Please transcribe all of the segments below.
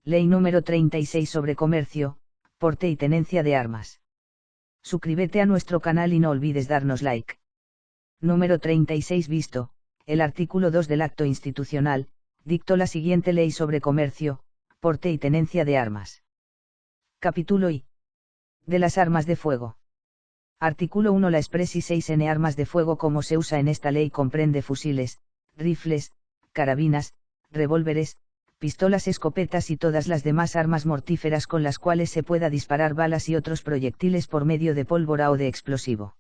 Ley número 36 sobre comercio, porte y tenencia de armas. Suscríbete a nuestro canal y no olvides darnos like. Número 36 visto, el artículo 2 del Acto Institucional, dictó la siguiente ley sobre comercio, porte y tenencia de armas. Capítulo I. De las armas de fuego. Artículo 1. La expresis 6n armas de fuego como se usa en esta ley comprende fusiles, rifles, carabinas, revólveres, pistolas, escopetas y todas las demás armas mortíferas con las cuales se pueda disparar balas y otros proyectiles por medio de pólvora o de explosivo.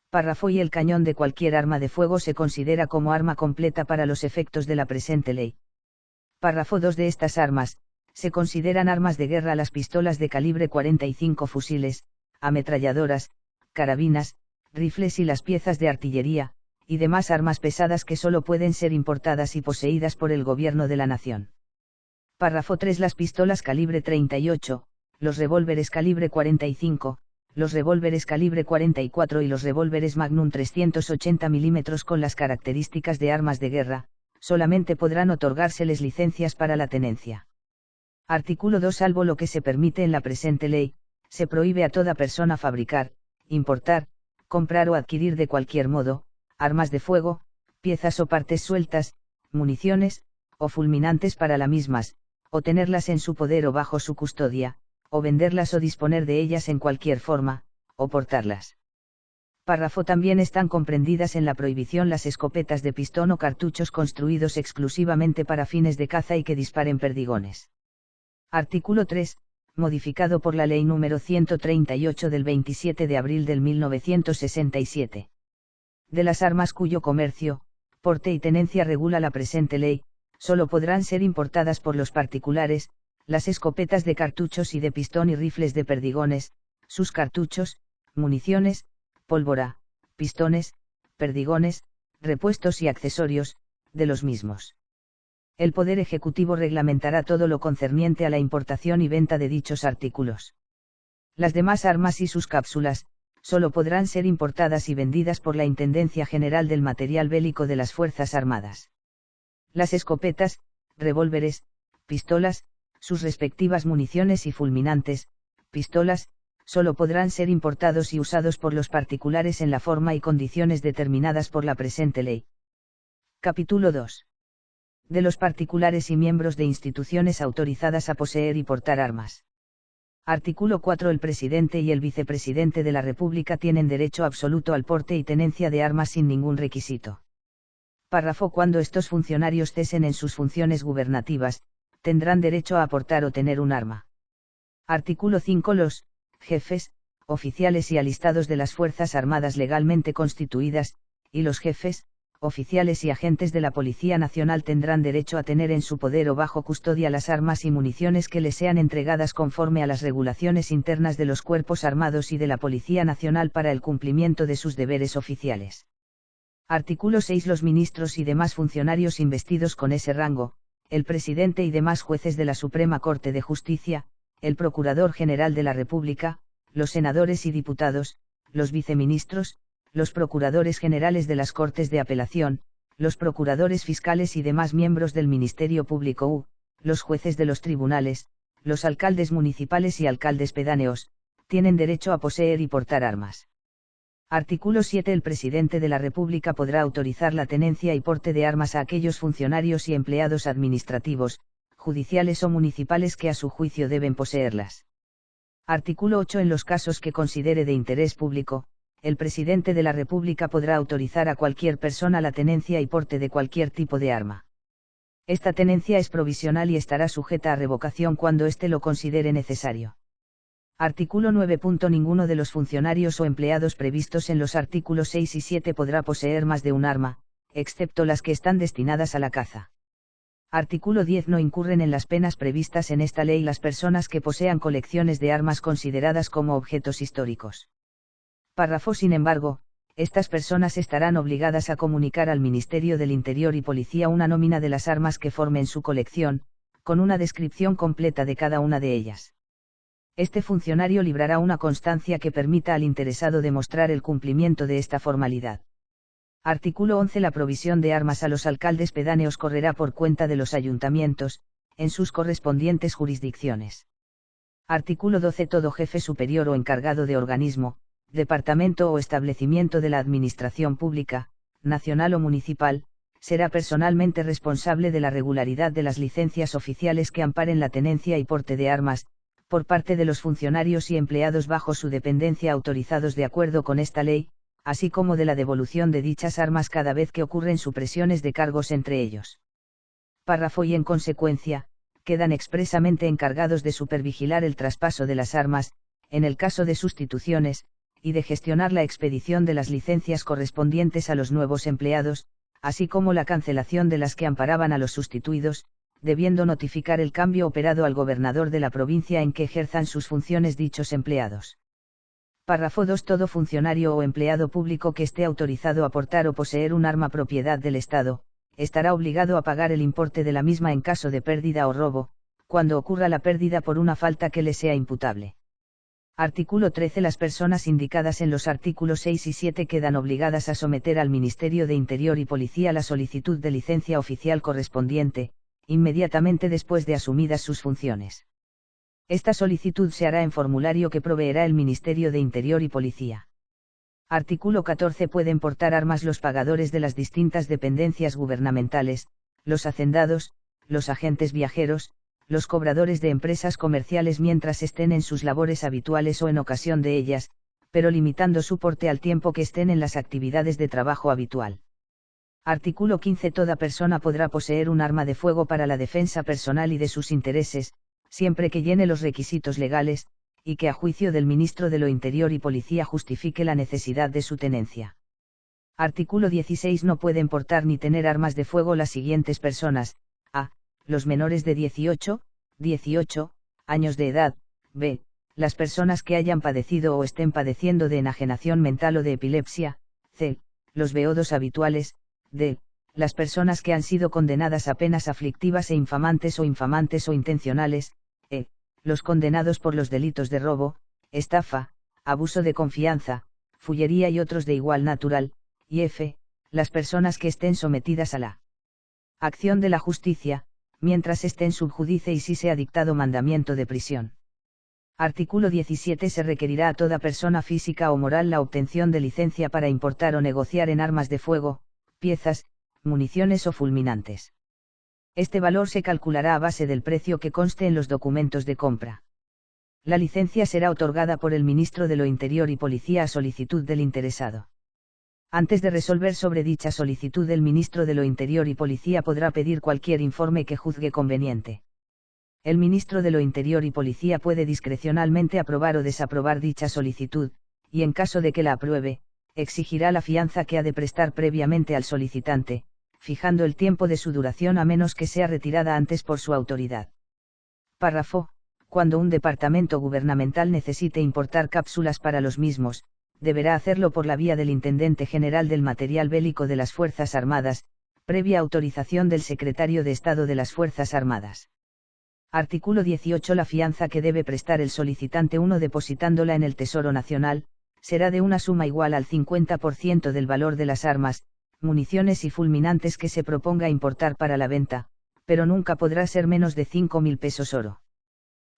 Párrafo. Y el cañón de cualquier arma de fuego se considera como arma completa para los efectos de la presente ley. Párrafo 2. De estas armas, se consideran armas de guerra las pistolas de calibre 45, fusiles, ametralladoras, carabinas, rifles y las piezas de artillería, y demás armas pesadas que solo pueden ser importadas y poseídas por el gobierno de la nación. Párrafo 3. Las pistolas calibre 38, los revólveres calibre 45, los revólveres calibre 44 y los revólveres Magnum 380 mm con las características de armas de guerra, solamente podrán otorgárseles licencias para la tenencia. Artículo 2. Salvo lo que se permite en la presente ley, se prohíbe a toda persona fabricar, importar, comprar o adquirir de cualquier modo, armas de fuego, piezas o partes sueltas, municiones, o fulminantes para las mismas, o tenerlas en su poder o bajo su custodia, o venderlas o disponer de ellas en cualquier forma, o portarlas. Párrafo. También están comprendidas en la prohibición las escopetas de pistón o cartuchos construidos exclusivamente para fines de caza y que disparen perdigones. Artículo 3, modificado por la Ley número 138 del 27 de abril del 1967. De las armas cuyo comercio, porte y tenencia regula la presente ley, solo podrán ser importadas por los particulares, las escopetas de cartuchos y de pistón y rifles de perdigones, sus cartuchos, municiones, pólvora, pistones, perdigones, repuestos y accesorios, de los mismos. El Poder Ejecutivo reglamentará todo lo concerniente a la importación y venta de dichos artículos. Las demás armas y sus cápsulas, solo podrán ser importadas y vendidas por la Intendencia General del Material Bélico de las Fuerzas Armadas. Las escopetas, revólveres, pistolas, sus respectivas municiones y fulminantes, pistolas, solo podrán ser importados y usados por los particulares en la forma y condiciones determinadas por la presente ley. Capítulo 2. De los particulares y miembros de instituciones autorizadas a poseer y portar armas. Artículo 4. El presidente y el vicepresidente de la República tienen derecho absoluto al porte y tenencia de armas sin ningún requisito. Párrafo. Cuando estos funcionarios cesen en sus funciones gubernativas, tendrán derecho a aportar o tener un arma. Artículo 5. Los jefes, oficiales y alistados de las Fuerzas Armadas legalmente constituidas, y los jefes, oficiales y agentes de la Policía Nacional tendrán derecho a tener en su poder o bajo custodia las armas y municiones que les sean entregadas conforme a las regulaciones internas de los cuerpos armados y de la Policía Nacional para el cumplimiento de sus deberes oficiales. Artículo 6. Los ministros y demás funcionarios investidos con ese rango, el presidente y demás jueces de la Suprema Corte de Justicia, el Procurador General de la República, los senadores y diputados, los viceministros, los procuradores generales de las Cortes de Apelación, los procuradores fiscales y demás miembros del Ministerio Público los jueces de los tribunales, los alcaldes municipales y alcaldes pedáneos, tienen derecho a poseer y portar armas. Artículo 7. El presidente de la República podrá autorizar la tenencia y porte de armas a aquellos funcionarios y empleados administrativos, judiciales o municipales que a su juicio deben poseerlas. Artículo 8. En los casos que considere de interés público, el presidente de la República podrá autorizar a cualquier persona la tenencia y porte de cualquier tipo de arma. Esta tenencia es provisional y estará sujeta a revocación cuando éste lo considere necesario. Artículo 9. Ninguno de los funcionarios o empleados previstos en los artículos 6 y 7 podrá poseer más de un arma, excepto las que están destinadas a la caza. Artículo 10. No incurren en las penas previstas en esta ley las personas que posean colecciones de armas consideradas como objetos históricos. Párrafo. Sin embargo, estas personas estarán obligadas a comunicar al Ministerio del Interior y Policía una nómina de las armas que formen su colección, con una descripción completa de cada una de ellas. Este funcionario librará una constancia que permita al interesado demostrar el cumplimiento de esta formalidad. Artículo 11. La provisión de armas a los alcaldes pedáneos correrá por cuenta de los ayuntamientos, en sus correspondientes jurisdicciones. Artículo 12. Todo jefe superior o encargado de organismo, departamento o establecimiento de la administración pública, nacional o municipal, será personalmente responsable de la regularidad de las licencias oficiales que amparen la tenencia y porte de armas, por parte de los funcionarios y empleados bajo su dependencia autorizados de acuerdo con esta ley, así como de la devolución de dichas armas cada vez que ocurren supresiones de cargos entre ellos. Párrafo. Y en consecuencia, quedan expresamente encargados de supervigilar el traspaso de las armas, en el caso de sustituciones, y de gestionar la expedición de las licencias correspondientes a los nuevos empleados, así como la cancelación de las que amparaban a los sustituidos, debiendo notificar el cambio operado al gobernador de la provincia en que ejerzan sus funciones dichos empleados. Párrafo 2. Todo funcionario o empleado público que esté autorizado a portar o poseer un arma propiedad del Estado, estará obligado a pagar el importe de la misma en caso de pérdida o robo, cuando ocurra la pérdida por una falta que le sea imputable. Artículo 13. Las personas indicadas en los artículos 6 y 7 quedan obligadas a someter al Ministerio de Interior y Policía la solicitud de licencia oficial correspondiente, inmediatamente después de asumidas sus funciones. Esta solicitud se hará en formulario que proveerá el Ministerio de Interior y Policía. Artículo 14. Pueden portar armas los pagadores de las distintas dependencias gubernamentales, los hacendados, los agentes viajeros, los cobradores de empresas comerciales mientras estén en sus labores habituales o en ocasión de ellas, pero limitando su porte al tiempo que estén en las actividades de trabajo habitual. Artículo 15. Toda persona podrá poseer un arma de fuego para la defensa personal y de sus intereses, siempre que llene los requisitos legales, y que a juicio del Ministro de lo Interior y Policía justifique la necesidad de su tenencia. Artículo 16. No pueden portar ni tener armas de fuego las siguientes personas: a. Los menores de 18 años de edad; b. Las personas que hayan padecido o estén padeciendo de enajenación mental o de epilepsia; c. Los beodos habituales; d. Las personas que han sido condenadas a penas aflictivas e infamantes o intencionales; e. Los condenados por los delitos de robo, estafa, abuso de confianza, fullería y otros de igual natural; y f. Las personas que estén sometidas a la acción de la justicia, mientras estén sub judice y si se ha dictado mandamiento de prisión. Artículo 17. Se requerirá a toda persona física o moral la obtención de licencia para importar o negociar en armas de fuego, piezas, municiones o fulminantes. Este valor se calculará a base del precio que conste en los documentos de compra. La licencia será otorgada por el Ministro de lo Interior y Policía a solicitud del interesado. Antes de resolver sobre dicha solicitud, el Ministro de lo Interior y Policía podrá pedir cualquier informe que juzgue conveniente. El Ministro de lo Interior y Policía puede discrecionalmente aprobar o desaprobar dicha solicitud, y en caso de que la apruebe, exigirá la fianza que ha de prestar previamente al solicitante, fijando el tiempo de su duración a menos que sea retirada antes por su autoridad. Párrafo. Cuando un departamento gubernamental necesite importar cápsulas para los mismos, deberá hacerlo por la vía del Intendente General del Material Bélico de las Fuerzas Armadas, previa autorización del Secretario de Estado de las Fuerzas Armadas. Artículo 18. La fianza que debe prestar el solicitante 1 depositándola en el Tesoro Nacional, será de una suma igual al 50% del valor de las armas, municiones y fulminantes que se proponga importar para la venta, pero nunca podrá ser menos de 5.000 pesos oro.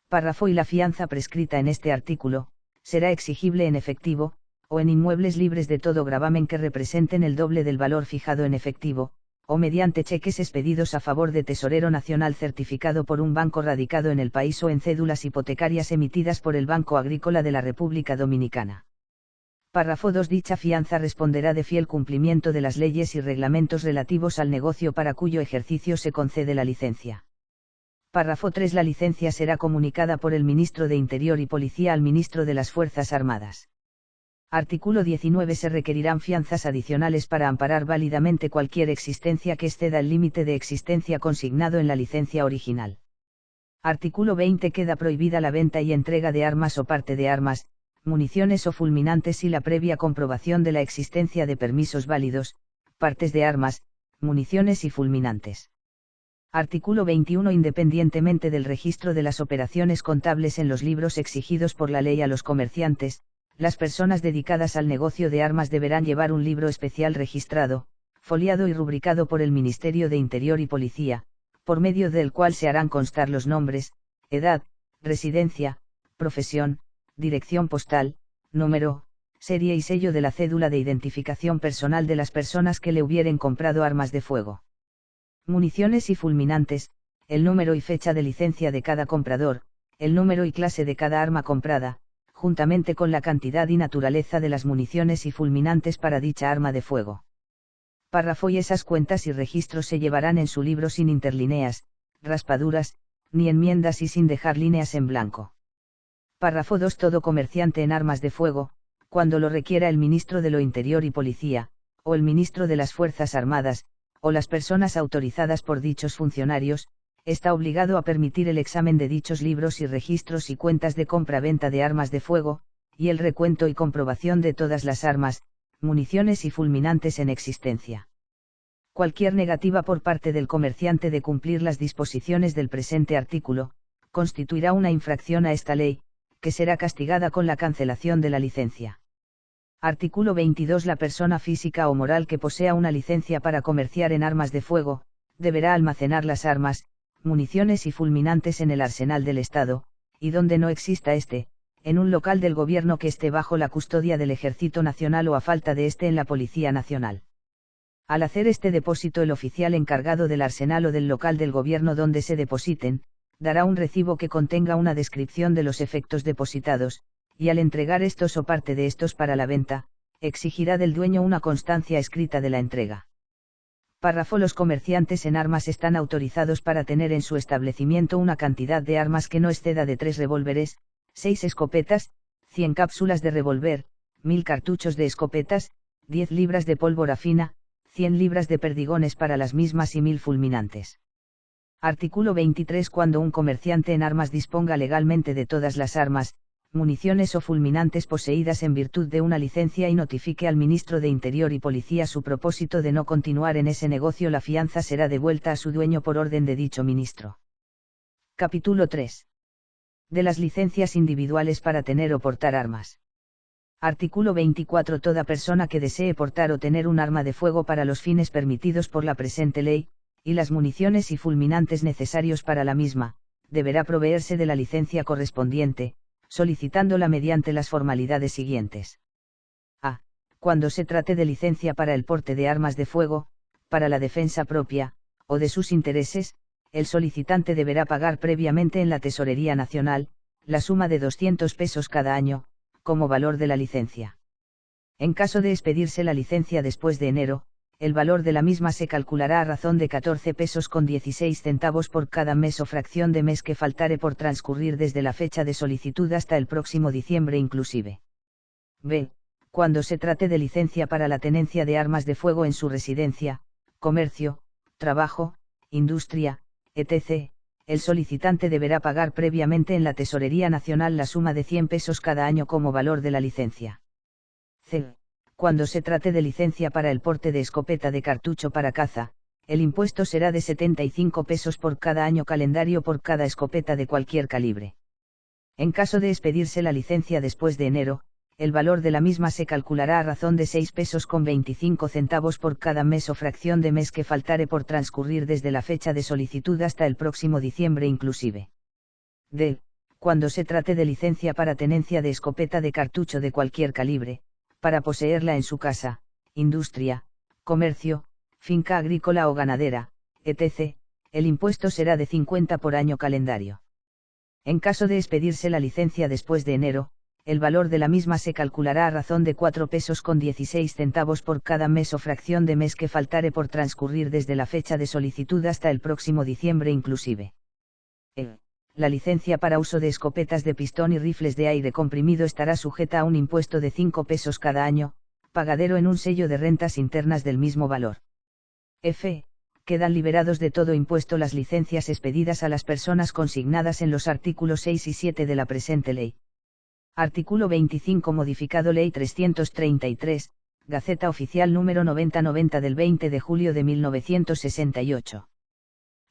Párrafo. Y la fianza prescrita en este artículo, será exigible en efectivo, o en inmuebles libres de todo gravamen que representen el doble del valor fijado en efectivo, o mediante cheques expedidos a favor de tesorero nacional certificado por un banco radicado en el país o en cédulas hipotecarias emitidas por el Banco Agrícola de la República Dominicana. Párrafo 2. Dicha fianza responderá de fiel cumplimiento de las leyes y reglamentos relativos al negocio para cuyo ejercicio se concede la licencia. Párrafo 3. La licencia será comunicada por el Ministro de Interior y Policía al Ministro de las Fuerzas Armadas. Artículo 19. Se requerirán fianzas adicionales para amparar válidamente cualquier existencia que exceda el límite de existencia consignado en la licencia original. Artículo 20. Queda prohibida la venta y entrega de armas o parte de armas, municiones o fulminantes y la previa comprobación de la existencia de permisos válidos, partes de armas, municiones y fulminantes. Artículo 21. Independientemente del registro de las operaciones contables en los libros exigidos por la ley a los comerciantes, las personas dedicadas al negocio de armas deberán llevar un libro especial registrado, foliado y rubricado por el Ministerio de Interior y Policía, por medio del cual se harán constar los nombres, edad, residencia, profesión, dirección postal, número, serie y sello de la cédula de identificación personal de las personas que le hubieren comprado armas de fuego. Municiones y fulminantes, el número y fecha de licencia de cada comprador, el número y clase de cada arma comprada, juntamente con la cantidad y naturaleza de las municiones y fulminantes para dicha arma de fuego. Párrafo. Y esas cuentas y registros se llevarán en su libro sin interlíneas, raspaduras, ni enmiendas y sin dejar líneas en blanco. Párrafo 2. Todo comerciante en armas de fuego, cuando lo requiera el ministro de lo Interior y Policía, o el ministro de las Fuerzas Armadas, o las personas autorizadas por dichos funcionarios, está obligado a permitir el examen de dichos libros y registros y cuentas de compra-venta de armas de fuego, y el recuento y comprobación de todas las armas, municiones y fulminantes en existencia. Cualquier negativa por parte del comerciante de cumplir las disposiciones del presente artículo, constituirá una infracción a esta ley, que será castigada con la cancelación de la licencia. Artículo 22. La persona física o moral que posea una licencia para comerciar en armas de fuego, deberá almacenar las armas, municiones y fulminantes en el arsenal del Estado, y donde no exista en un local del gobierno que esté bajo la custodia del Ejército Nacional o a falta de en la Policía Nacional. Al hacer este depósito, el oficial encargado del arsenal o del local del gobierno donde se depositen, dará un recibo que contenga una descripción de los efectos depositados, y al entregar estos o parte de estos para la venta, exigirá del dueño una constancia escrita de la entrega. Párrafo. Los comerciantes en armas están autorizados para tener en su establecimiento una cantidad de armas que no exceda de 3 revólveres, 6 escopetas, 100 cápsulas de revólver, 1000 cartuchos de escopetas, 10 libras de pólvora fina, 100 libras de perdigones para las mismas y 1000 fulminantes. Artículo 23. Cuando un comerciante en armas disponga legalmente de todas las armas, municiones o fulminantes poseídas en virtud de una licencia y notifique al ministro de Interior y Policía su propósito de no continuar en ese negocio, la fianza será devuelta a su dueño por orden de dicho ministro. Capítulo 3. De las licencias individuales para tener o portar armas. Artículo 24. Toda persona que desee portar o tener un arma de fuego para los fines permitidos por la presente ley, y las municiones y fulminantes necesarios para la misma, deberá proveerse de la licencia correspondiente, solicitándola mediante las formalidades siguientes. A. Cuando se trate de licencia para el porte de armas de fuego, para la defensa propia, o de sus intereses, el solicitante deberá pagar previamente en la Tesorería Nacional, la suma de 200 pesos cada año, como valor de la licencia. En caso de expedirse la licencia después de enero, el valor de la misma se calculará a razón de 14 pesos con 16 centavos por cada mes o fracción de mes que faltare por transcurrir desde la fecha de solicitud hasta el próximo diciembre inclusive. B. Cuando se trate de licencia para la tenencia de armas de fuego en su residencia, comercio, trabajo, industria, etc., el solicitante deberá pagar previamente en la Tesorería Nacional la suma de 100 pesos cada año como valor de la licencia. C. Cuando se trate de licencia para el porte de escopeta de cartucho para caza, el impuesto será de 75 pesos por cada año calendario por cada escopeta de cualquier calibre. En caso de expedirse la licencia después de enero, el valor de la misma se calculará a razón de 6 pesos con 25 centavos por cada mes o fracción de mes que faltare por transcurrir desde la fecha de solicitud hasta el próximo diciembre inclusive. D. Cuando se trate de licencia para tenencia de escopeta de cartucho de cualquier calibre, para poseerla en su casa, industria, comercio, finca agrícola o ganadera, etc., el impuesto será de 50 por año calendario. En caso de expedirse la licencia después de enero, el valor de la misma se calculará a razón de 4 pesos con 16 centavos por cada mes o fracción de mes que faltare por transcurrir desde la fecha de solicitud hasta el próximo diciembre inclusive. La licencia para uso de escopetas de pistón y rifles de aire comprimido estará sujeta a un impuesto de 5 pesos cada año, pagadero en un sello de rentas internas del mismo valor. F. Quedan liberados de todo impuesto las licencias expedidas a las personas consignadas en los artículos 6 y 7 de la presente ley. Artículo 25 modificado Ley 333, Gaceta Oficial número 9090 del 20 de julio de 1968.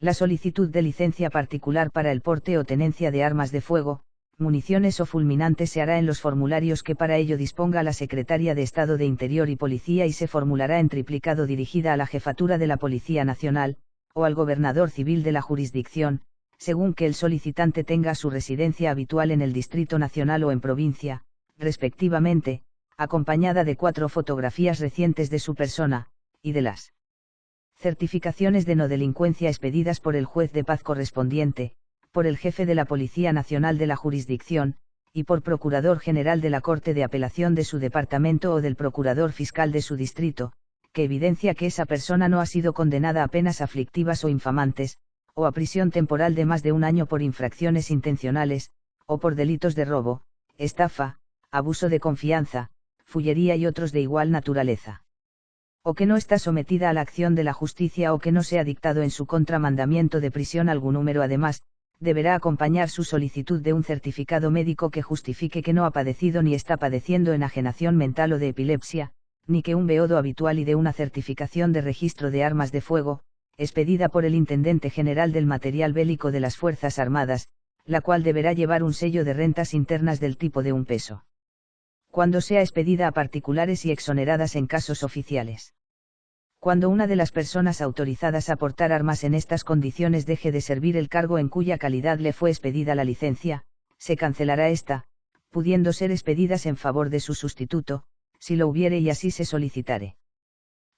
La solicitud de licencia particular para el porte o tenencia de armas de fuego, municiones o fulminantes se hará en los formularios que para ello disponga la Secretaría de Estado de Interior y Policía y se formulará en triplicado dirigida a la Jefatura de la Policía Nacional, o al gobernador civil de la jurisdicción, según que el solicitante tenga su residencia habitual en el Distrito Nacional o en provincia, respectivamente, acompañada de 4 fotografías recientes de su persona, y de las certificaciones de no delincuencia expedidas por el juez de paz correspondiente, por el jefe de la Policía Nacional de la jurisdicción, y por Procurador General de la Corte de Apelación de su departamento o del Procurador Fiscal de su distrito, que evidencia que esa persona no ha sido condenada a penas aflictivas o infamantes, o a prisión temporal de más de 1 año por infracciones intencionales, o por delitos de robo, estafa, abuso de confianza, fullería y otros de igual naturaleza. O que no está sometida a la acción de la justicia o que no se ha dictado en su contra mandamiento de prisión algún número. Además, deberá acompañar su solicitud de un certificado médico que justifique que no ha padecido ni está padeciendo enajenación mental o de epilepsia, ni que un beodo habitual, y de una certificación de registro de armas de fuego, expedida por el Intendente General del Material Bélico de las Fuerzas Armadas, la cual deberá llevar un sello de rentas internas del tipo de 1 peso. Cuando sea expedida a particulares y exoneradas en casos oficiales. Cuando una de las personas autorizadas a portar armas en estas condiciones deje de servir el cargo en cuya calidad le fue expedida la licencia, se cancelará esta, pudiendo ser expedidas en favor de su sustituto, si lo hubiere y así se solicitare.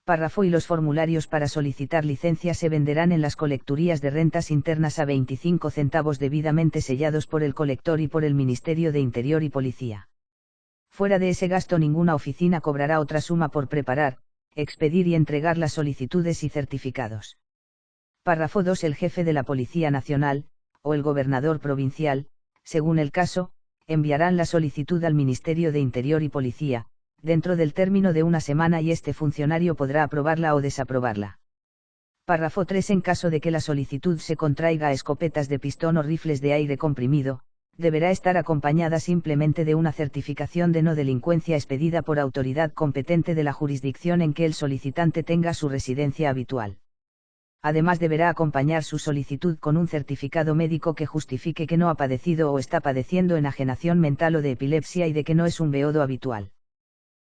Párrafo. Y los formularios para solicitar licencia se venderán en las colecturías de rentas internas a 25 centavos debidamente sellados por el colector y por el Ministerio de Interior y Policía. Fuera de ese gasto ninguna oficina cobrará otra suma por preparar, expedir y entregar las solicitudes y certificados. Párrafo 2. El jefe de la Policía Nacional, o el gobernador provincial, según el caso, enviarán la solicitud al Ministerio de Interior y Policía, dentro del término de 1 semana, y este funcionario podrá aprobarla o desaprobarla. Párrafo 3. En caso de que la solicitud se contraiga a escopetas de pistón o rifles de aire comprimido, deberá estar acompañada simplemente de una certificación de no delincuencia expedida por autoridad competente de la jurisdicción en que el solicitante tenga su residencia habitual. Además deberá acompañar su solicitud con un certificado médico que justifique que no ha padecido o está padeciendo enajenación mental o de epilepsia y de que no es un beodo habitual.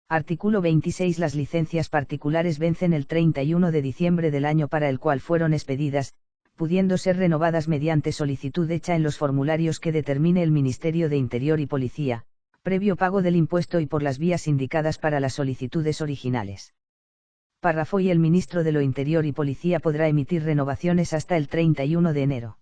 Artículo 26. Las licencias particulares vencen el 31 de diciembre del año para el cual fueron expedidas, pudiendo ser renovadas mediante solicitud hecha en los formularios que determine el Ministerio de Interior y Policía, previo pago del impuesto y por las vías indicadas para las solicitudes originales. Párrafo. Y el Ministro de lo Interior y Policía podrá emitir renovaciones hasta el 31 de enero.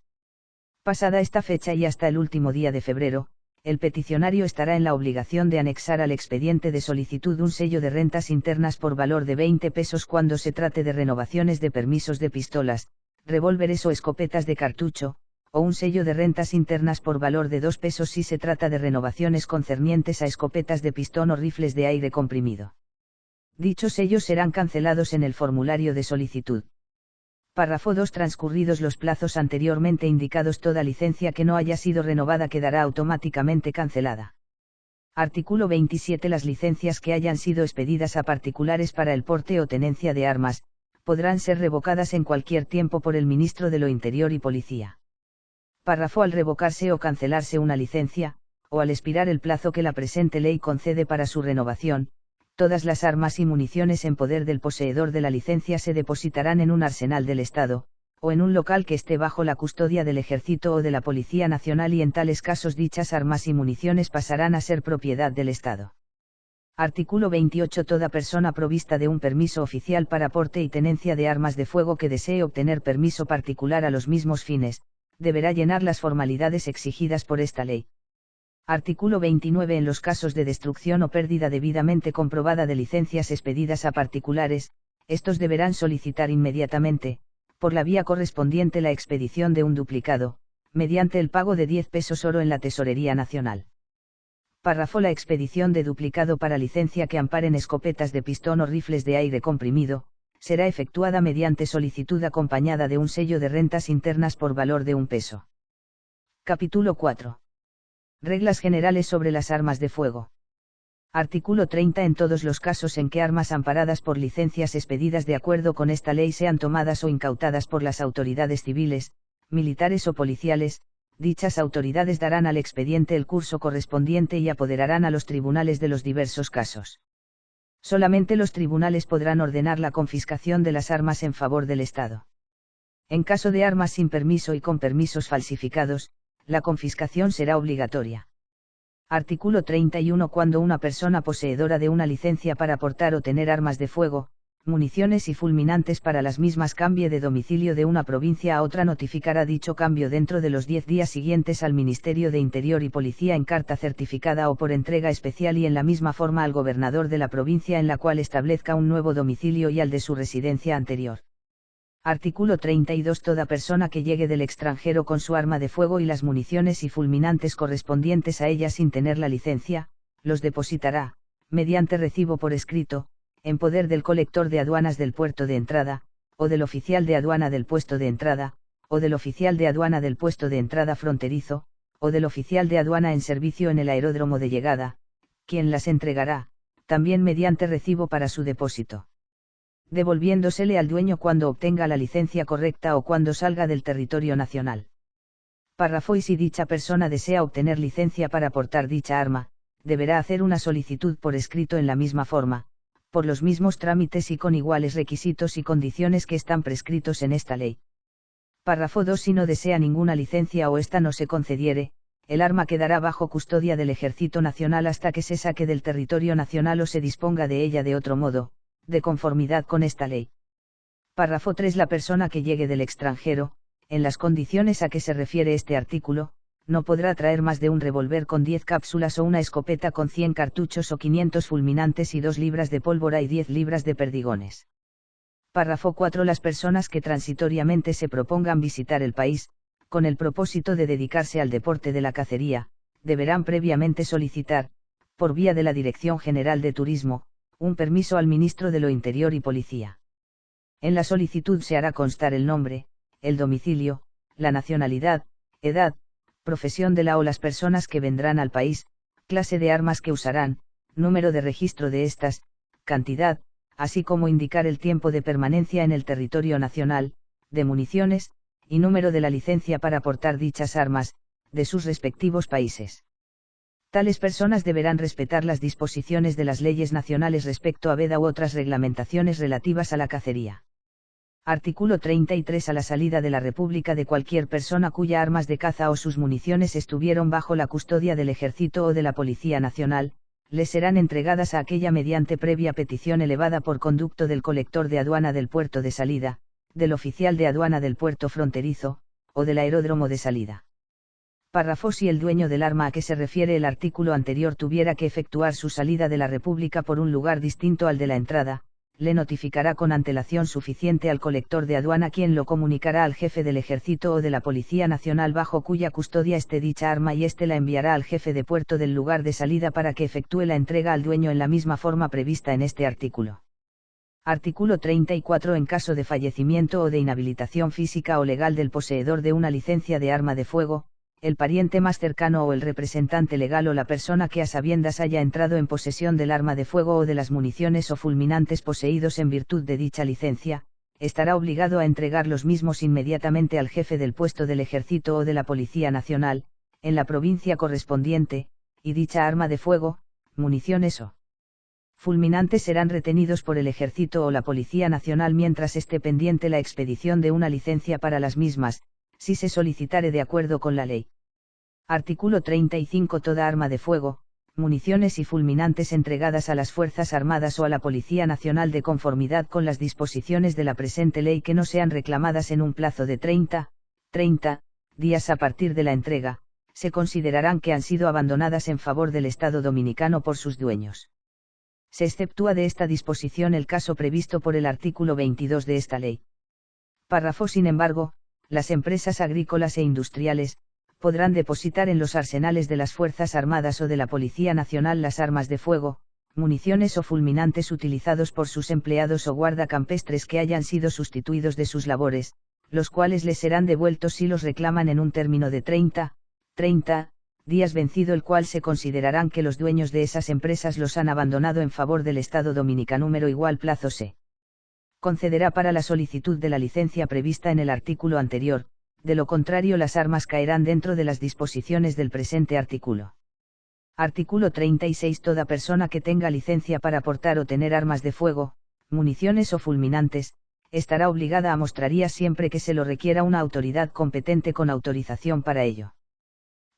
Pasada esta fecha y hasta el último día de febrero, el peticionario estará en la obligación de anexar al expediente de solicitud un sello de rentas internas por valor de 20 pesos cuando se trate de renovaciones de permisos de pistolas, revólveres o escopetas de cartucho, o un sello de rentas internas por valor de 2 pesos si se trata de renovaciones concernientes a escopetas de pistón o rifles de aire comprimido. Dichos sellos serán cancelados en el formulario de solicitud. Párrafo 2. Transcurridos los plazos anteriormente indicados, toda licencia que no haya sido renovada quedará automáticamente cancelada. Artículo 27. Las licencias que hayan sido expedidas a particulares para el porte o tenencia de armas, podrán ser revocadas en cualquier tiempo por el Ministro de lo Interior y Policía. Párrafo. Al revocarse o cancelarse una licencia, o al expirar el plazo que la presente ley concede para su renovación, todas las armas y municiones en poder del poseedor de la licencia se depositarán en un arsenal del Estado, o en un local que esté bajo la custodia del Ejército o de la Policía Nacional, y en tales casos dichas armas y municiones pasarán a ser propiedad del Estado. Artículo 28. Toda persona provista de un permiso oficial para porte y tenencia de armas de fuego que desee obtener permiso particular a los mismos fines, deberá llenar las formalidades exigidas por esta ley. Artículo 29. En los casos de destrucción o pérdida debidamente comprobada de licencias expedidas a particulares, estos deberán solicitar inmediatamente, por la vía correspondiente, la expedición de un duplicado, mediante el pago de 10 pesos oro en la Tesorería Nacional. Párrafo. La expedición de duplicado para licencia que amparen escopetas de pistón o rifles de aire comprimido, será efectuada mediante solicitud acompañada de un sello de rentas internas por valor de 1 peso. Capítulo 4. Reglas generales sobre las armas de fuego. Artículo 30. En todos los casos en que armas amparadas por licencias expedidas de acuerdo con esta ley sean tomadas o incautadas por las autoridades civiles, militares o policiales, dichas autoridades darán al expediente el curso correspondiente y apoderarán a los tribunales de los diversos casos. Solamente los tribunales podrán ordenar la confiscación de las armas en favor del Estado. En caso de armas sin permiso y con permisos falsificados, la confiscación será obligatoria. Artículo 31. Cuando una persona poseedora de una licencia para portar o tener armas de fuego, municiones y fulminantes para las mismas cambie de domicilio de una provincia a otra, notificará dicho cambio dentro de los 10 días siguientes al Ministerio de Interior y Policía en carta certificada o por entrega especial, y en la misma forma al gobernador de la provincia en la cual establezca un nuevo domicilio y al de su residencia anterior. Artículo 32. Toda persona que llegue del extranjero con su arma de fuego y las municiones y fulminantes correspondientes a ella sin tener la licencia, los depositará, mediante recibo por escrito, en poder del colector de aduanas del puerto de entrada, o del oficial de aduana del puesto de entrada, o del oficial de aduana del puesto de entrada fronterizo, o del oficial de aduana en servicio en el aeródromo de llegada, quien las entregará, también mediante recibo para su depósito, devolviéndosele al dueño cuando obtenga la licencia correcta o cuando salga del territorio nacional. Párrafo. Y si dicha persona desea obtener licencia para portar dicha arma, deberá hacer una solicitud por escrito en la misma forma, por los mismos trámites y con iguales requisitos y condiciones que están prescritos en esta ley. Párrafo 2. Si no desea ninguna licencia o ésta no se concediere, el arma quedará bajo custodia del Ejército Nacional hasta que se saque del territorio nacional o se disponga de ella de otro modo, de conformidad con esta ley. Párrafo 3. La persona que llegue del extranjero, en las condiciones a que se refiere este artículo, no podrá traer más de un revólver con 10 cápsulas o una escopeta con 100 cartuchos o 500 fulminantes y 2 libras de pólvora y 10 libras de perdigones. Párrafo 4. Las personas que transitoriamente se propongan visitar el país, con el propósito de dedicarse al deporte de la cacería, deberán previamente solicitar, por vía de la Dirección General de Turismo, un permiso al Ministro de lo Interior y Policía. En la solicitud se hará constar el nombre, el domicilio, la nacionalidad, edad, profesión de la o las personas que vendrán al país, clase de armas que usarán, número de registro de estas, cantidad, así como indicar el tiempo de permanencia en el territorio nacional, de municiones, y número de la licencia para portar dichas armas, de sus respectivos países. Tales personas deberán respetar las disposiciones de las leyes nacionales respecto a veda u otras reglamentaciones relativas a la cacería. Artículo 33. A la salida de la República de cualquier persona cuya armas de caza o sus municiones estuvieron bajo la custodia del Ejército o de la Policía Nacional, le serán entregadas a aquella mediante previa petición elevada por conducto del colector de aduana del puerto de salida, del oficial de aduana del puerto fronterizo, o del aeródromo de salida. Párrafo. Si el dueño del arma a que se refiere el artículo anterior tuviera que efectuar su salida de la República por un lugar distinto al de la entrada, le notificará con antelación suficiente al colector de aduana, quien lo comunicará al jefe del Ejército o de la Policía Nacional bajo cuya custodia esté dicha arma, y éste la enviará al jefe de puerto del lugar de salida para que efectúe la entrega al dueño en la misma forma prevista en este artículo. Artículo 34. En caso de fallecimiento o de inhabilitación física o legal del poseedor de una licencia de arma de fuego, el pariente más cercano o el representante legal o la persona que a sabiendas haya entrado en posesión del arma de fuego o de las municiones o fulminantes poseídos en virtud de dicha licencia, estará obligado a entregar los mismos inmediatamente al jefe del puesto del Ejército o de la Policía Nacional, en la provincia correspondiente, y dicha arma de fuego, municiones o fulminantes serán retenidos por el Ejército o la Policía Nacional mientras esté pendiente la expedición de una licencia para las mismas, si se solicitare de acuerdo con la ley. Artículo 35. Toda arma de fuego, municiones y fulminantes entregadas a las Fuerzas Armadas o a la Policía Nacional de conformidad con las disposiciones de la presente ley que no sean reclamadas en un plazo de 30 días a partir de la entrega, se considerarán que han sido abandonadas en favor del Estado Dominicano por sus dueños. Se exceptúa de esta disposición el caso previsto por el artículo 22 de esta ley. Párrafo. Sin embargo, las empresas agrícolas e industriales, podrán depositar en los arsenales de las Fuerzas Armadas o de la Policía Nacional las armas de fuego, municiones o fulminantes utilizados por sus empleados o guardacampestres que hayan sido sustituidos de sus labores, los cuales les serán devueltos si los reclaman en un término de 30 días vencido el cual se considerarán que los dueños de esas empresas los han abandonado en favor del Estado Dominicano. Igual plazo se concederá para la solicitud de la licencia prevista en el artículo anterior, de lo contrario las armas caerán dentro de las disposiciones del presente artículo. Artículo 36. Toda persona que tenga licencia para portar o tener armas de fuego, municiones o fulminantes, estará obligada a mostrarías siempre que se lo requiera una autoridad competente con autorización para ello.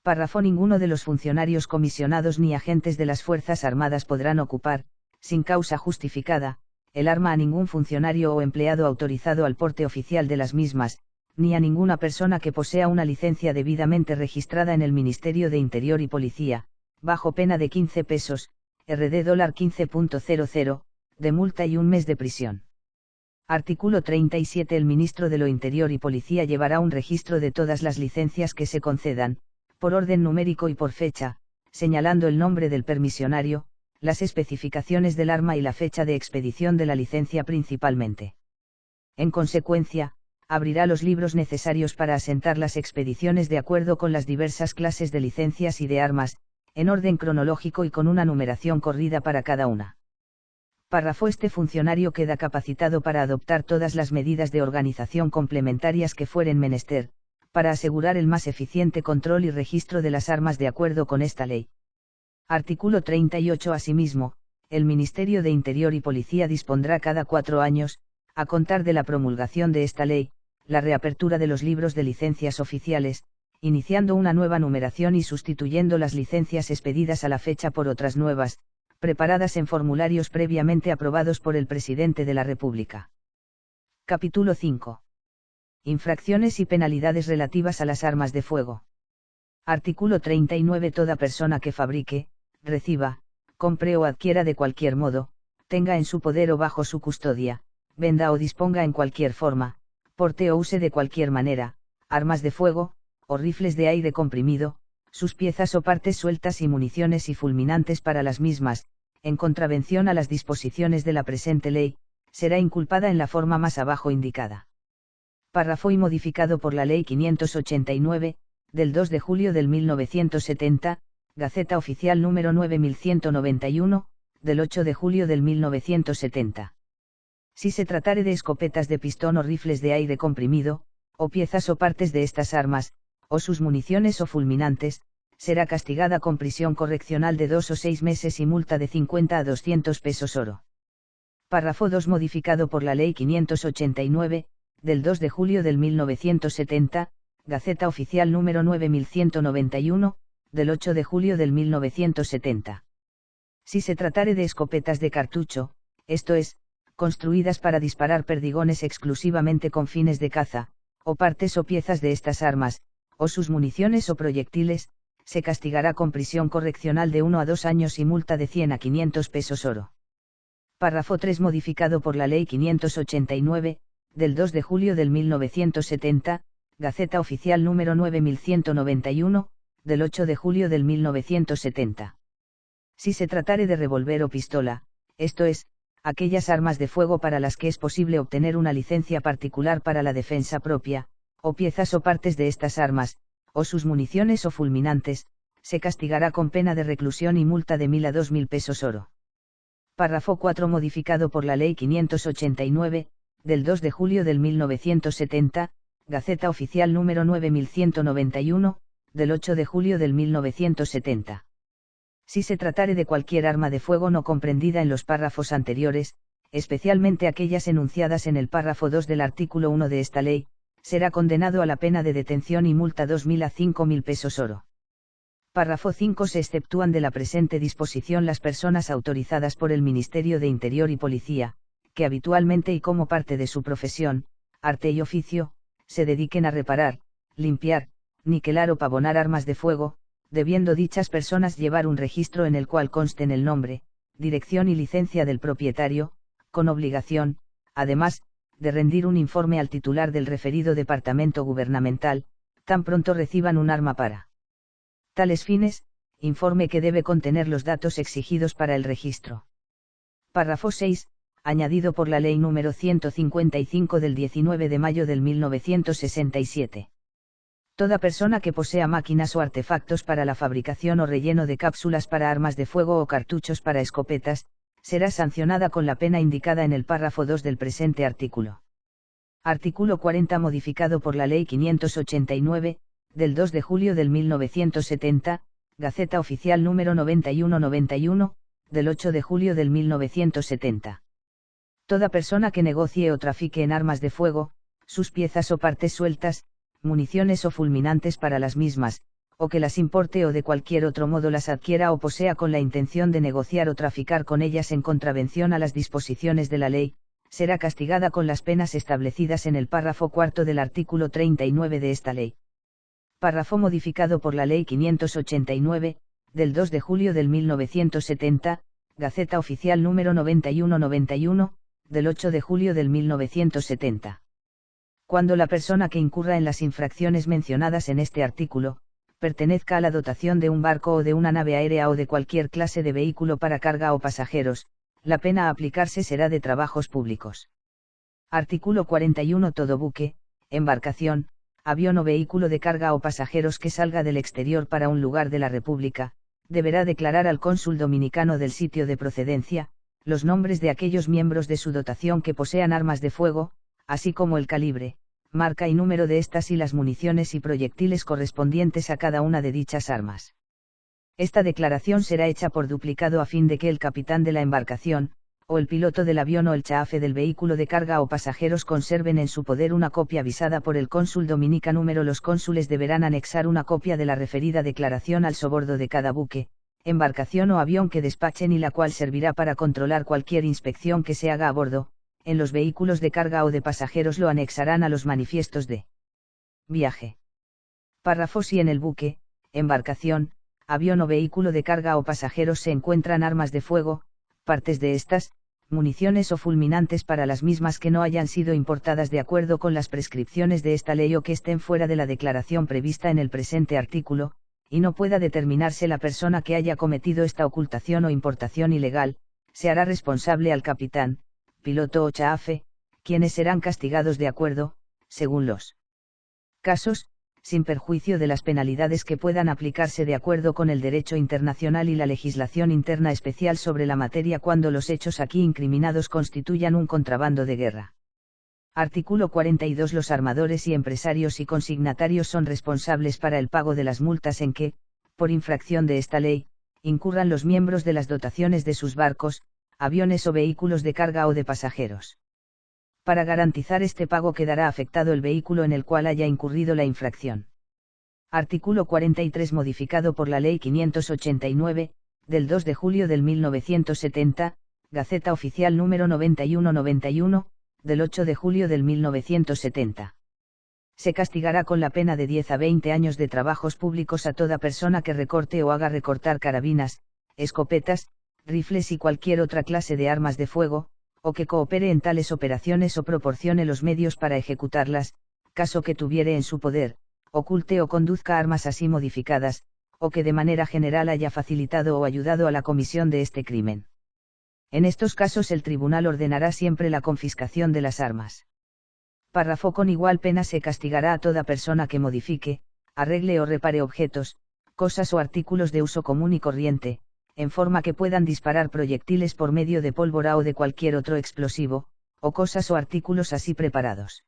Párrafo. Ninguno de los funcionarios comisionados ni agentes de las Fuerzas Armadas podrán ocupar, sin causa justificada, el arma a ningún funcionario o empleado autorizado al porte oficial de las mismas, ni a ninguna persona que posea una licencia debidamente registrada en el Ministerio de Interior y Policía, bajo pena de 15 pesos, RD $15.00, de multa y un mes de prisión. Artículo 37. El Ministro de lo Interior y Policía llevará un registro de todas las licencias que se concedan, por orden numérico y por fecha, señalando el nombre del permisionario, las especificaciones del arma y la fecha de expedición de la licencia principalmente. En consecuencia, abrirá los libros necesarios para asentar las expediciones de acuerdo con las diversas clases de licencias y de armas, en orden cronológico y con una numeración corrida para cada una. Párrafo. Este funcionario queda capacitado para adoptar todas las medidas de organización complementarias que fueren menester, para asegurar el más eficiente control y registro de las armas de acuerdo con esta ley. Artículo 38. Asimismo, el Ministerio de Interior y Policía dispondrá cada 4 años, a contar de la promulgación de esta ley, la reapertura de los libros de licencias oficiales, iniciando una nueva numeración y sustituyendo las licencias expedidas a la fecha por otras nuevas, preparadas en formularios previamente aprobados por el Presidente de la República. Capítulo 5. Infracciones y penalidades relativas a las armas de fuego. Artículo 39. Toda persona que fabrique, reciba, compre o adquiera de cualquier modo, tenga en su poder o bajo su custodia, venda o disponga en cualquier forma, porte o use de cualquier manera, armas de fuego, o rifles de aire comprimido, sus piezas o partes sueltas y municiones y fulminantes para las mismas, en contravención a las disposiciones de la presente ley, será inculpada en la forma más abajo indicada. Párrafo. Y modificado por la Ley 589, del 2 de julio del 1970, Gaceta Oficial número 9191, del 8 de julio del 1970. Si se tratare de escopetas de pistón o rifles de aire comprimido, o piezas o partes de estas armas, o sus municiones o fulminantes, será castigada con prisión correccional de 2 o 6 meses y multa de 50 a 200 pesos oro. Párrafo 2. Modificado por la Ley 589, del 2 de julio del 1970, Gaceta Oficial número 9191, del 8 de julio del 1970. Si se tratare de escopetas de cartucho, esto es, construidas para disparar perdigones exclusivamente con fines de caza, o partes o piezas de estas armas, o sus municiones o proyectiles, se castigará con prisión correccional de 1 a 2 años y multa de 100 a 500 pesos oro. Párrafo 3. Modificado por la Ley 589, del 2 de julio del 1970, Gaceta Oficial número 9191, del 8 de julio del 1970. Si se tratare de revólver o pistola, esto es, aquellas armas de fuego para las que es posible obtener una licencia particular para la defensa propia, o piezas o partes de estas armas, o sus municiones o fulminantes, se castigará con pena de reclusión y multa de 1.000 a 2.000 pesos oro. Párrafo 4. Modificado por la Ley 589, del 2 de julio del 1970, Gaceta Oficial número 9191, del 8 de julio del 1970. Si se tratare de cualquier arma de fuego no comprendida en los párrafos anteriores, especialmente aquellas enunciadas en el párrafo 2 del artículo 1 de esta ley, será condenado a la pena de detención y multa 2.000 a 5.000 pesos oro. Párrafo 5. Se exceptúan de la presente disposición las personas autorizadas por el Ministerio de Interior y Policía, que habitualmente y como parte de su profesión, arte y oficio, se dediquen a reparar, limpiar, niquelar o pavonar armas de fuego, debiendo dichas personas llevar un registro en el cual consten el nombre, dirección y licencia del propietario, con obligación, además, de rendir un informe al titular del referido departamento gubernamental, tan pronto reciban un arma para tales fines, informe que debe contener los datos exigidos para el registro. Párrafo 6. Añadido por la Ley número 155 del 19 de mayo del 1967. Toda persona que posea máquinas o artefactos para la fabricación o relleno de cápsulas para armas de fuego o cartuchos para escopetas, será sancionada con la pena indicada en el párrafo 2 del presente artículo. Artículo 40. Modificado por la Ley 589, del 2 de julio del 1970, Gaceta Oficial número 9191, del 8 de julio del 1970. Toda persona que negocie o trafique en armas de fuego, sus piezas o partes sueltas, municiones o fulminantes para las mismas, o que las importe o de cualquier otro modo las adquiera o posea con la intención de negociar o traficar con ellas en contravención a las disposiciones de la ley, será castigada con las penas establecidas en el párrafo cuarto del artículo 39 de esta ley. Párrafo modificado por la Ley 589, del 2 de julio del 1970, Gaceta Oficial número 9191, del 8 de julio del 1970. Cuando la persona que incurra en las infracciones mencionadas en este artículo, pertenezca a la dotación de un barco o de una nave aérea o de cualquier clase de vehículo para carga o pasajeros, la pena a aplicarse será de trabajos públicos. Artículo 41. Todo buque, embarcación, avión o vehículo de carga o pasajeros que salga del exterior para un lugar de la República, deberá declarar al cónsul dominicano del sitio de procedencia, los nombres de aquellos miembros de su dotación que posean armas de fuego, así como el calibre, marca y número de estas y las municiones y proyectiles correspondientes a cada una de dichas armas. Esta declaración será hecha por duplicado a fin de que el capitán de la embarcación, o el piloto del avión o el chafe del vehículo de carga o pasajeros conserven en su poder una copia visada por el cónsul dominicano. Los cónsules deberán anexar una copia de la referida declaración al sobordo de cada buque, embarcación o avión que despachen y la cual servirá para controlar cualquier inspección que se haga a bordo. En los vehículos de carga o de pasajeros lo anexarán a los manifiestos de viaje. Párrafo. Si en el buque, embarcación, avión o vehículo de carga o pasajeros se encuentran armas de fuego, partes de estas, municiones o fulminantes para las mismas que no hayan sido importadas de acuerdo con las prescripciones de esta ley o que estén fuera de la declaración prevista en el presente artículo, y no pueda determinarse la persona que haya cometido esta ocultación o importación ilegal, se hará responsable al capitán, piloto o chafe, quienes serán castigados de acuerdo, según los casos, sin perjuicio de las penalidades que puedan aplicarse de acuerdo con el derecho internacional y la legislación interna especial sobre la materia cuando los hechos aquí incriminados constituyan un contrabando de guerra. Artículo 42. Los armadores y empresarios y consignatarios son responsables para el pago de las multas en que, por infracción de esta ley, incurran los miembros de las dotaciones de sus barcos, aviones o vehículos de carga o de pasajeros. Para garantizar este pago quedará afectado el vehículo en el cual haya incurrido la infracción. Artículo 43. Modificado por la Ley 589, del 2 de julio del 1970, Gaceta Oficial número 9191, del 8 de julio del 1970. Se castigará con la pena de 10 a 20 años de trabajos públicos a toda persona que recorte o haga recortar carabinas, escopetas, rifles y cualquier otra clase de armas de fuego, o que coopere en tales operaciones o proporcione los medios para ejecutarlas, caso que tuviere en su poder, oculte o conduzca armas así modificadas, o que de manera general haya facilitado o ayudado a la comisión de este crimen. En estos casos el tribunal ordenará siempre la confiscación de las armas. Párrafo. Con igual pena se castigará a toda persona que modifique, arregle o repare objetos, cosas o artículos de uso común y corriente, en forma que puedan disparar proyectiles por medio de pólvora o de cualquier otro explosivo, o cosas o artículos así preparados.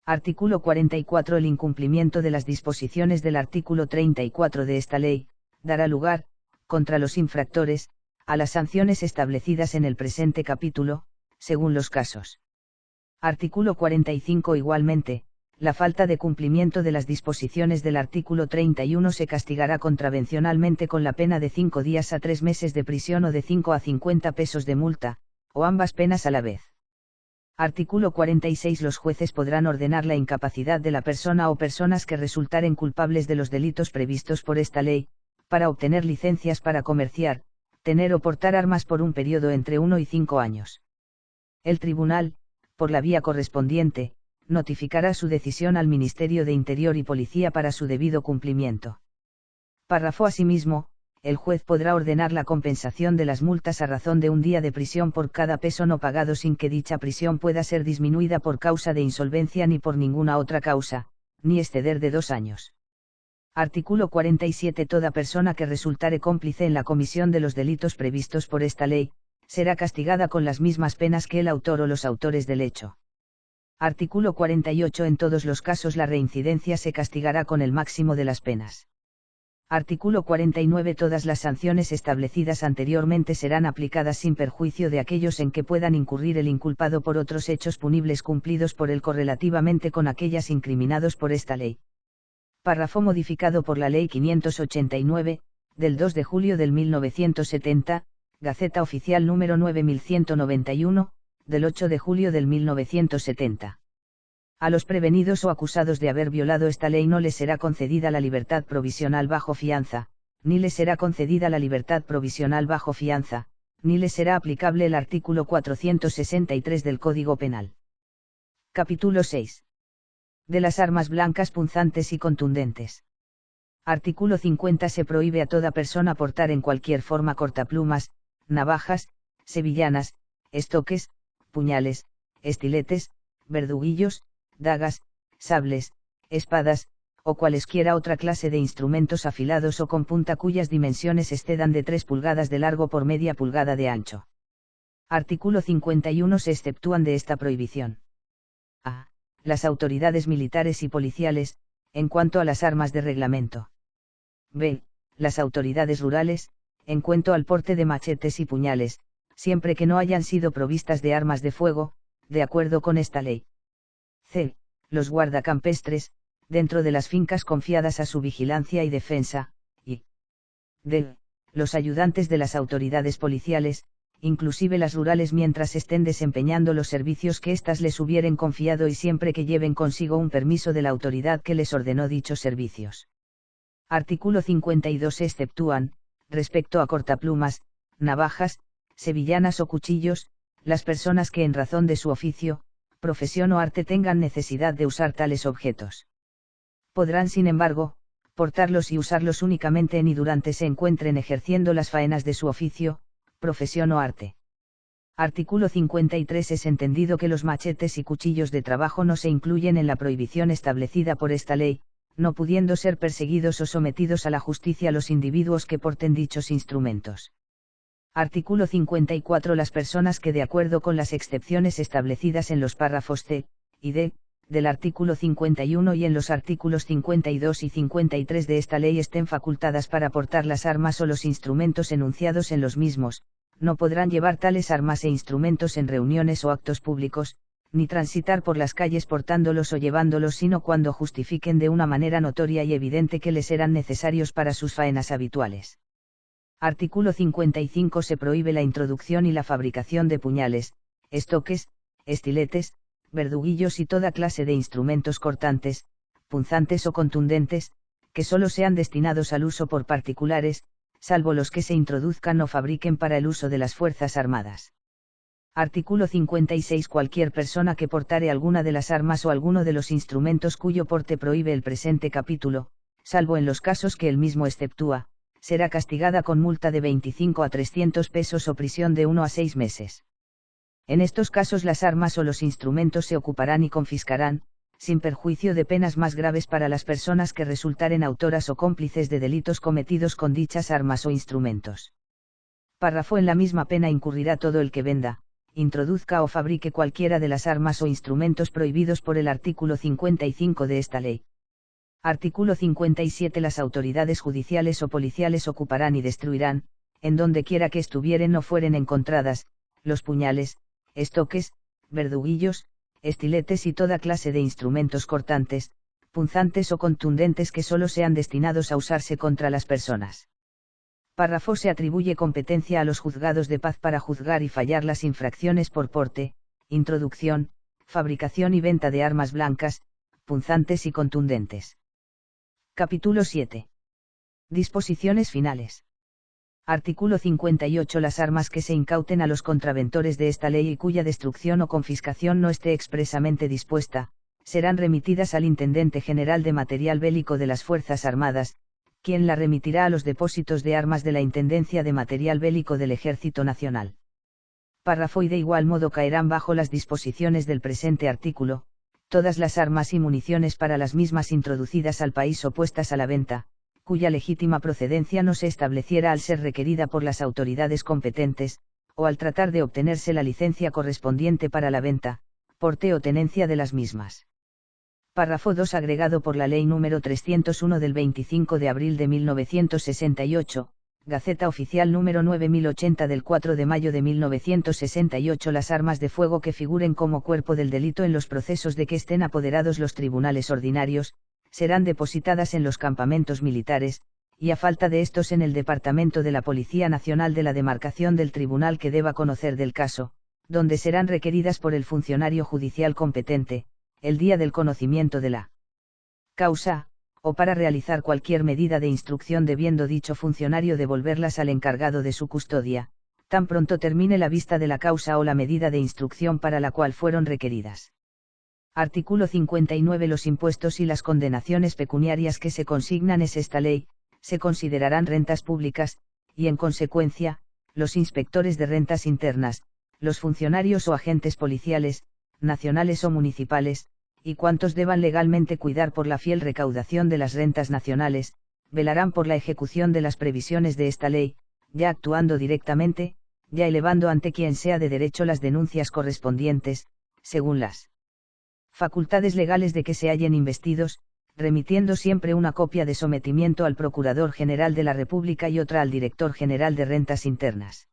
Artículo 44. El incumplimiento de las disposiciones del artículo 34 de esta ley, dará lugar, contra los infractores, a las sanciones establecidas en el presente capítulo, según los casos. Artículo 45. Igualmente, la falta de cumplimiento de las disposiciones del artículo 31 se castigará contravencionalmente con la pena de 5 días a 3 meses de prisión o de 5 a 50 pesos de multa, o ambas penas a la vez. Artículo 46. Los jueces podrán ordenar la incapacidad de la persona o personas que resultaren culpables de los delitos previstos por esta ley, para obtener licencias para comerciar, tener o portar armas por un periodo entre 1 y 5 años. El tribunal, por la vía correspondiente, notificará su decisión al Ministerio de Interior y Policía para su debido cumplimiento. Párrafo. Asimismo, el juez podrá ordenar la compensación de las multas a razón de un día de prisión por cada peso no pagado sin que dicha prisión pueda ser disminuida por causa de insolvencia ni por ninguna otra causa, ni exceder de 2 años. Artículo 47. Toda persona que resultare cómplice en la comisión de los delitos previstos por esta ley, será castigada con las mismas penas que el autor o los autores del hecho. Artículo 48. En todos los casos la reincidencia se castigará con el máximo de las penas. Artículo 49. Todas las sanciones establecidas anteriormente serán aplicadas sin perjuicio de aquellos en que puedan incurrir el inculpado por otros hechos punibles cumplidos por él correlativamente con aquellas incriminados por esta ley. Párrafo modificado por la Ley 589, del 2 de julio del 1970, Gaceta Oficial número 9191, del 8 de julio del 1970. A los prevenidos o acusados de haber violado esta ley no les será concedida la libertad provisional bajo fianza, ni les será concedida la libertad provisional bajo fianza, ni les será aplicable el artículo 463 del Código Penal. Capítulo 6. De las armas blancas punzantes y contundentes. Artículo 50. Se prohíbe a toda persona portar en cualquier forma cortaplumas, navajas, sevillanas, estoques, puñales, estiletes, verduguillos, dagas, sables, espadas, o cualesquiera otra clase de instrumentos afilados o con punta cuyas dimensiones excedan de 3 pulgadas de largo por media pulgada de ancho. Artículo 51. Se exceptúan de esta prohibición: a. Las autoridades militares y policiales, en cuanto a las armas de reglamento. b. Las autoridades rurales, en cuanto al porte de machetes y puñales, siempre que no hayan sido provistas de armas de fuego, de acuerdo con esta ley. c. Los guardacampestres, dentro de las fincas confiadas a su vigilancia y defensa, y d. Los ayudantes de las autoridades policiales, inclusive las rurales mientras estén desempeñando los servicios que éstas les hubieren confiado y siempre que lleven consigo un permiso de la autoridad que les ordenó dichos servicios. Artículo 52. Se exceptúan, respecto a cortaplumas, navajas, sevillanas o cuchillos, las personas que en razón de su oficio, profesión o arte tengan necesidad de usar tales objetos. Podrán, sin embargo, portarlos y usarlos únicamente en y durante se encuentren ejerciendo las faenas de su oficio, profesión o arte. Artículo 53. Es entendido que los machetes y cuchillos de trabajo no se incluyen en la prohibición establecida por esta ley, no pudiendo ser perseguidos o sometidos a la justicia los individuos que porten dichos instrumentos. Artículo 54. Las personas que de acuerdo con las excepciones establecidas en los párrafos c y d del artículo 51 y en los artículos 52 y 53 de esta ley estén facultadas para portar las armas o los instrumentos enunciados en los mismos, no podrán llevar tales armas e instrumentos en reuniones o actos públicos, ni transitar por las calles portándolos o llevándolos sino cuando justifiquen de una manera notoria y evidente que les serán necesarios para sus faenas habituales. Artículo 55. Se prohíbe la introducción y la fabricación de puñales, estoques, estiletes, verduguillos y toda clase de instrumentos cortantes, punzantes o contundentes, que solo sean destinados al uso por particulares, salvo los que se introduzcan o fabriquen para el uso de las Fuerzas Armadas. Artículo 56. Cualquier persona que portare alguna de las armas o alguno de los instrumentos cuyo porte prohíbe el presente capítulo, salvo en los casos que el mismo exceptúa, será castigada con multa de 25 a 300 pesos o prisión de 1 a 6 meses. En estos casos las armas o los instrumentos se ocuparán y confiscarán, sin perjuicio de penas más graves para las personas que resultaren autoras o cómplices de delitos cometidos con dichas armas o instrumentos. Párrafo. En la misma pena incurrirá todo el que venda, introduzca o fabrique cualquiera de las armas o instrumentos prohibidos por el artículo 55 de esta ley. Artículo 57. Las autoridades judiciales o policiales ocuparán y destruirán, en donde quiera que estuvieren o fueren encontradas, los puñales, estoques, verduguillos, estiletes y toda clase de instrumentos cortantes, punzantes o contundentes que solo sean destinados a usarse contra las personas. Párrafo. Se atribuye competencia a los juzgados de paz para juzgar y fallar las infracciones por porte, introducción, fabricación y venta de armas blancas, punzantes y contundentes. Capítulo 7. Disposiciones finales. Artículo 58. Las armas que se incauten a los contraventores de esta ley y cuya destrucción o confiscación no esté expresamente dispuesta, serán remitidas al Intendente General de Material Bélico de las Fuerzas Armadas, quien la remitirá a los depósitos de armas de la Intendencia de Material Bélico del Ejército Nacional. Párrafo. Y de igual modo caerán bajo las disposiciones del presente artículo, todas las armas y municiones para las mismas introducidas al país o puestas a la venta, cuya legítima procedencia no se estableciera al ser requerida por las autoridades competentes, o al tratar de obtenerse la licencia correspondiente para la venta, porte o tenencia de las mismas. Párrafo 2 agregado por la Ley número 301 del 25 de abril de 1968, Gaceta Oficial número 9080 del 4 de mayo de 1968. Las armas de fuego que figuren como cuerpo del delito en los procesos de que estén apoderados los tribunales ordinarios, serán depositadas en los campamentos militares, y a falta de estos en el Departamento de la Policía Nacional de la demarcación del tribunal que deba conocer del caso, donde serán requeridas por el funcionario judicial competente, el día del conocimiento de la causa, o para realizar cualquier medida de instrucción debiendo dicho funcionario devolverlas al encargado de su custodia, tan pronto termine la vista de la causa o la medida de instrucción para la cual fueron requeridas. Artículo 59. Los impuestos y las condenaciones pecuniarias que se consignan en esta ley, se considerarán rentas públicas, y en consecuencia, los inspectores de rentas internas, los funcionarios o agentes policiales, nacionales o municipales, y cuantos deban legalmente cuidar por la fiel recaudación de las rentas nacionales, velarán por la ejecución de las previsiones de esta ley, ya actuando directamente, ya elevando ante quien sea de derecho las denuncias correspondientes, según las facultades legales de que se hallen investidos, remitiendo siempre una copia de sometimiento al Procurador General de la República y otra al Director General de Rentas Internas.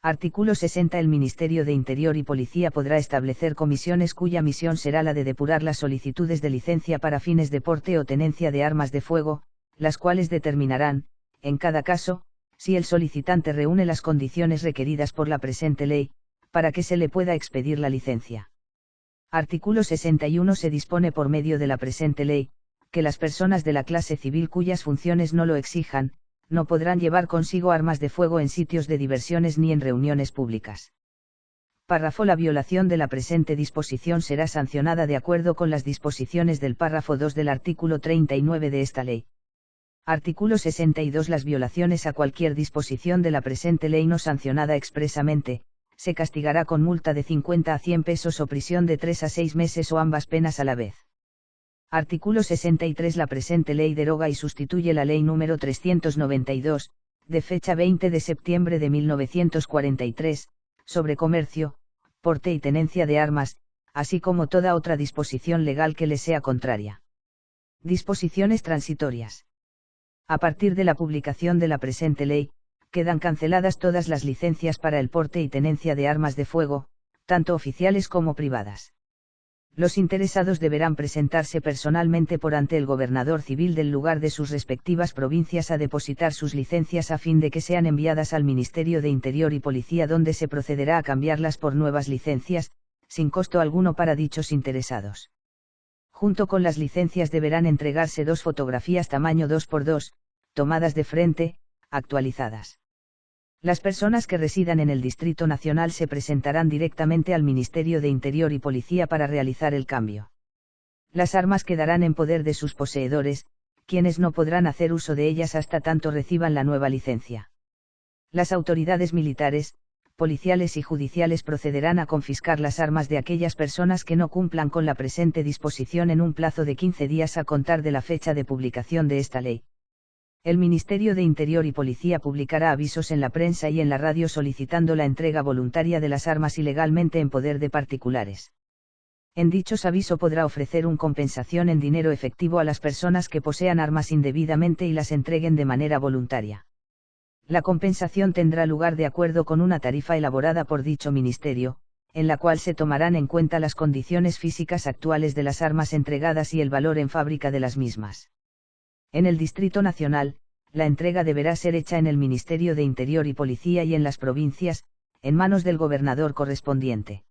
Artículo 60. El Ministerio de Interior y Policía podrá establecer comisiones cuya misión será la de depurar las solicitudes de licencia para fines de porte o tenencia de armas de fuego, las cuales determinarán, en cada caso, si el solicitante reúne las condiciones requeridas por la presente ley, para que se le pueda expedir la licencia. Artículo 61. Se dispone por medio de la presente ley, que las personas de la clase civil cuyas funciones no lo exijan, no podrán llevar consigo armas de fuego en sitios de diversiones ni en reuniones públicas. Párrafo. La violación de la presente disposición será sancionada de acuerdo con las disposiciones del párrafo 2 del artículo 39 de esta ley. Artículo 62. Las violaciones a cualquier disposición de la presente ley no sancionada expresamente, se castigará con multa de 50 a 100 pesos o prisión de 3 a 6 meses o ambas penas a la vez. Artículo 63. La presente ley deroga y sustituye la ley número 392, de fecha 20 de septiembre de 1943, sobre comercio, porte y tenencia de armas, así como toda otra disposición legal que le sea contraria. Disposiciones transitorias. A partir de la publicación de la presente ley, quedan canceladas todas las licencias para el porte y tenencia de armas de fuego, tanto oficiales como privadas. Los interesados deberán presentarse personalmente por ante el gobernador civil del lugar de sus respectivas provincias a depositar sus licencias a fin de que sean enviadas al Ministerio de Interior y Policía, donde se procederá a cambiarlas por nuevas licencias, sin costo alguno para dichos interesados. Junto con las licencias deberán entregarse 2 fotografías tamaño 2x2, tomadas de frente, actualizadas. Las personas que residan en el Distrito Nacional se presentarán directamente al Ministerio de Interior y Policía para realizar el cambio. Las armas quedarán en poder de sus poseedores, quienes no podrán hacer uso de ellas hasta tanto reciban la nueva licencia. Las autoridades militares, policiales y judiciales procederán a confiscar las armas de aquellas personas que no cumplan con la presente disposición en un plazo de 15 días a contar de la fecha de publicación de esta ley. El Ministerio de Interior y Policía publicará avisos en la prensa y en la radio solicitando la entrega voluntaria de las armas ilegalmente en poder de particulares. En dichos avisos podrá ofrecer una compensación en dinero efectivo a las personas que posean armas indebidamente y las entreguen de manera voluntaria. La compensación tendrá lugar de acuerdo con una tarifa elaborada por dicho ministerio, en la cual se tomarán en cuenta las condiciones físicas actuales de las armas entregadas y el valor en fábrica de las mismas. En el Distrito Nacional, la entrega deberá ser hecha en el Ministerio de Interior y Policía y en las provincias, en manos del gobernador correspondiente.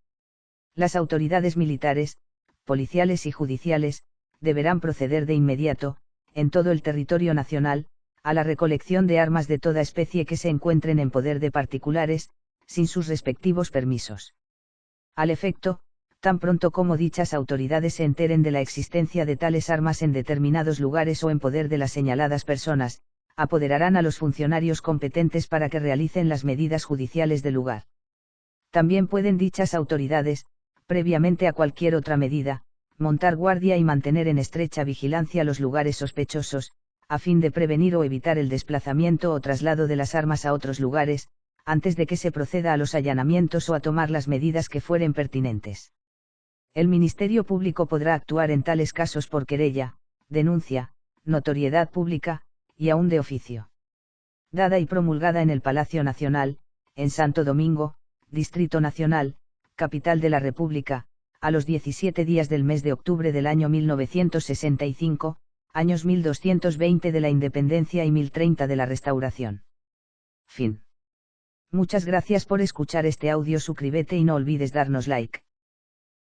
Las autoridades militares, policiales y judiciales, deberán proceder de inmediato, en todo el territorio nacional, a la recolección de armas de toda especie que se encuentren en poder de particulares, sin sus respectivos permisos. Al efecto, tan pronto como dichas autoridades se enteren de la existencia de tales armas en determinados lugares o en poder de las señaladas personas, apoderarán a los funcionarios competentes para que realicen las medidas judiciales del lugar. También pueden dichas autoridades, previamente a cualquier otra medida, montar guardia y mantener en estrecha vigilancia los lugares sospechosos, a fin de prevenir o evitar el desplazamiento o traslado de las armas a otros lugares, antes de que se proceda a los allanamientos o a tomar las medidas que fueren pertinentes. El Ministerio Público podrá actuar en tales casos por querella, denuncia, notoriedad pública, y aún de oficio. Dada y promulgada en el Palacio Nacional, en Santo Domingo, Distrito Nacional, capital de la República, a los 17 días del mes de octubre del año 1965, años 1220 de la Independencia y 1030 de la Restauración. Fin. Muchas gracias por escuchar este audio, suscríbete y no olvides darnos like.